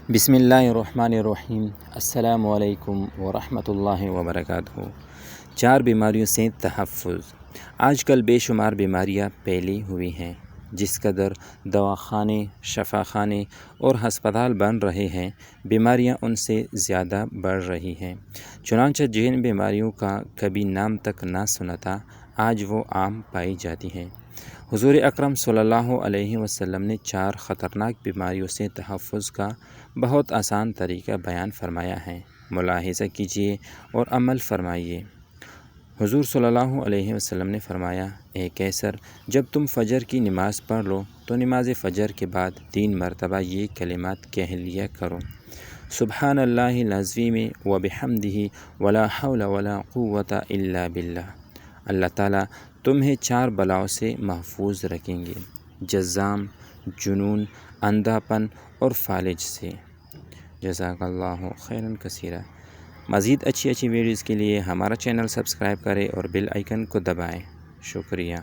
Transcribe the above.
بسم اللہ الرحمن الرحیم۔ السلام علیکم ورحمۃ اللہ وبرکاتہ۔ 4 بیماریوں سے تحفظ۔ آج کل بے شمار بیماریاں پھیلی ہوئی ہیں، جس قدر دواخانے، شفاخانے اور ہسپتال بن رہے ہیں، بیماریاں ان سے زیادہ بڑھ رہی ہیں۔ چنانچہ جن بیماریوں کا کبھی نام تک نہ سنا تھا، آج وہ عام پائی جاتی ہیں۔ حضور اکرم صلی اللہ علیہ وسلم نے 4 خطرناک بیماریوں سے تحفظ کا بہت آسان طریقہ بیان فرمایا ہے۔ ملاحظہ کیجیے اور عمل فرمائیے۔ حضور صلی اللہ علیہ وسلم نے فرمایا، اے کیسر، جب تم فجر کی نماز پڑھ لو تو نماز فجر کے بعد 3 مرتبہ یہ کلمات کہہ لیا کرو: سبحان اللہ العظیم وبحمدہ ولا حول ولا قوۃ الا باللہ۔ اللہ تعالیٰ تمہیں 4 بلاؤں سے محفوظ رکھیں گے: جذام، جنون، اندھا پن اور فالج سے۔ جزاک اللہ خیرا کثیرا۔ مزید اچھی ویڈیوز کے لیے ہمارا چینل سبسکرائب کریں اور بیل آئیکن کو دبائیں۔ شکریہ۔